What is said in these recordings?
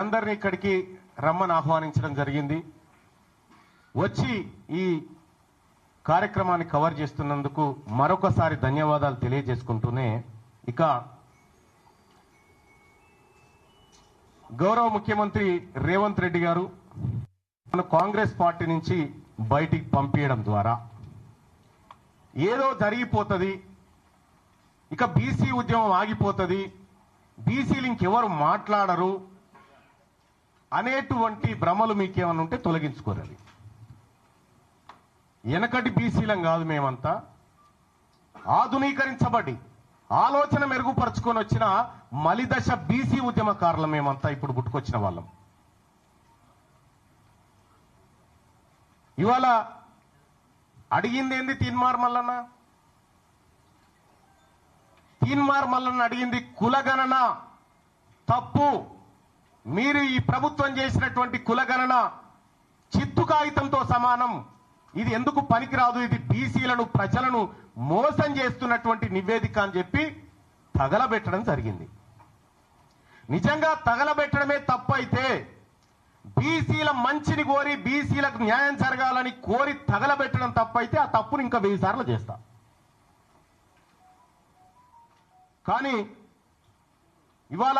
అందరినీ ఇక్కడికి రమ్మని ఆహ్వానించడం జరిగింది. వచ్చి ఈ కార్యక్రమాన్ని కవర్ చేస్తున్నందుకు మరొకసారి ధన్యవాదాలు తెలియజేసుకుంటూనే ఇక గౌరవ ముఖ్యమంత్రి రేవంత్ రెడ్డి గారు మన కాంగ్రెస్ పార్టీ నుంచి బయటికి పంపించడం ద్వారా ఏదో జరిగిపోతుంది, ఇక బీసీ ఉద్యమం ఆగిపోతుంది, బీసీలు ఇంకెవరు మాట్లాడరు అనేటువంటి భ్రమలు మీకేమన్నా ఉంటే తొలగించుకోరాలి. వెనకటి బీసీలం కాదు, మేమంతా ఆధునీకరించబడి ఆలోచన మెరుగుపరుచుకొని వచ్చిన మలిదశ బీసీ ఉద్యమకారులు మేమంతా ఇప్పుడు పుట్టుకొచ్చిన వాళ్ళం. ఇవాళ అడిగింది ఏంది? తీన్మార్ మల్లన్న అడిగింది కులగణన తప్పు. మీరు ఈ ప్రభుత్వం చేసినటువంటి కులగణన చిత్తు కాగితంతో సమానం, ఇది ఎందుకు పనికిరాదు, ఇది బీసీలను ప్రజలను మోసం చేస్తున్నటువంటి నివేదిక అని చెప్పి తగలబెట్టడం జరిగింది. నిజంగా తగలబెట్టడమే తప్పు అయితే, బీసీల మంచిని కోరి బీసీలకు న్యాయం జరగాలని కోరి తగలబెట్టడం తప్పైతే ఆ తప్పును ఇంకా 1000 సార్లు చేస్తా. కానీ ఇవాళ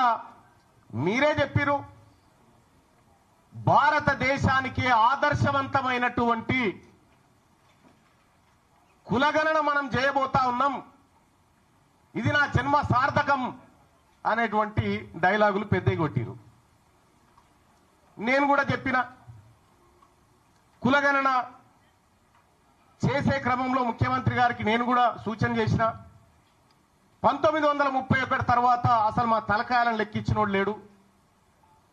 మీరే చెప్పిరు, భారతదేశానికి ఆదర్శవంతమైనటువంటి కులగణన మనం చేయబోతా ఉన్నాం, ఇది నా జన్మ సార్థకం అనేటువంటి డైలాగులు పెద్దగా కొట్టిరు. నేను కూడా చెప్పిన, కులగణన చేసే క్రమంలో ముఖ్యమంత్రి గారికి నేను కూడా సూచన చేసిన, 1931 తర్వాత అసలు మా తలకాయాలను లెక్కించినోడు లేడు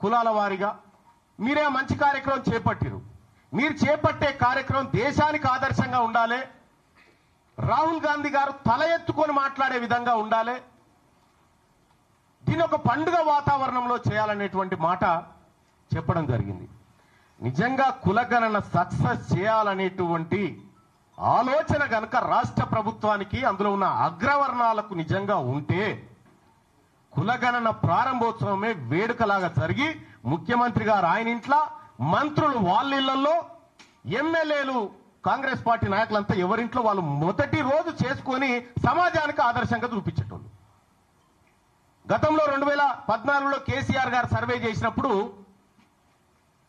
కులాల వారీగా. మీరే మంచి కార్యక్రమం చేపట్టిరు. మీరు చేపట్టే కార్యక్రమం దేశానికి ఆదర్శంగా ఉండాలి, రాహుల్ గాంధీ గారు తల ఎత్తుకొని మాట్లాడే విధంగా ఉండాలి, దీని ఒక పండుగ వాతావరణంలో చేయాలనేటువంటి మాట చెప్పడం జరిగింది. నిజంగా కులగణన సక్సెస్ చేయాలనేటువంటి ఆలోచన గనక రాష్ట్ర ప్రభుత్వానికి, అందులో ఉన్న అగ్రవర్ణాలకు నిజంగా ఉంటే, కులగణన ప్రారంభోత్సవమే వేడుకలాగా జరిగి ముఖ్యమంత్రి గారు ఆయన ఇంట్లో, మంత్రులు వాళ్ళ ఇళ్లలో, ఎమ్మెల్యేలు కాంగ్రెస్ పార్టీ నాయకులంతా ఎవరింట్లో వాళ్ళు మొదటి రోజు చేసుకొని సమాజానికి ఆదర్శంగా చూపించేటోళ్ళు. గతంలో 2014లో కేసీఆర్ గారు సర్వే చేసినప్పుడు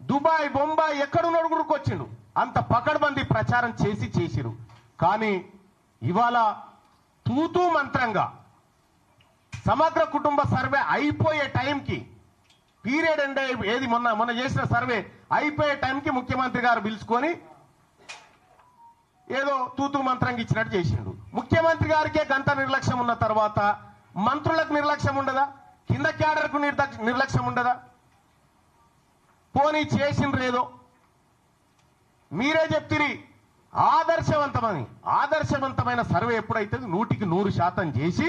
దుబాయ్, బొంబాయి ఎక్కడున్నాడు గురుకొచ్చిండు, అంత పకడ్బందీ ప్రచారం చేసిరు. కానీ ఇవాళ తూతూ మంత్రంగా సమగ్ర కుటుంబ సర్వే అయిపోయే టైంకి, పీరియడ్ అంటే ఏది మొన్న చేసిన సర్వే అయిపోయే టైంకి ముఖ్యమంత్రి గారు పిలుచుకొని ఏదో తూతూ మంత్రంగా ఇచ్చినట్టు చేసిండు. ముఖ్యమంత్రి గారికే గంట నిర్లక్ష్యం ఉన్న తర్వాత మంత్రులకు నిర్లక్ష్యం ఉండదా? కింద క్యాడర్కు నిర్లక్ష్యం ఉండదా? పోనీ చేసిండ్రేదో మీరే చెప్తిరి ఆదర్శవంతమైన సర్వే ఎప్పుడైతే 100% చేసి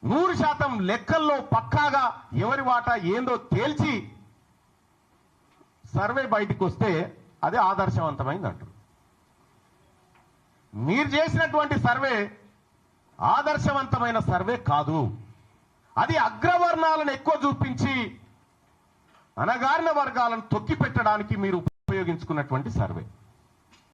100% లెక్కల్లో పక్కాగా ఎవరి వాటా ఏందో తేల్చి సర్వే బయటికి వస్తే అది ఆదర్శవంతమైంది అంటారు. మీరు చేసినటువంటి సర్వే ఆదర్శవంతమైన సర్వే కాదు, అది అగ్రవర్ణాలను ఎక్కువ చూపించి అనగారిన వర్గాలను తొక్కి పెట్టడానికి మీరు ఉపయోగించుకున్నటువంటి సర్వే.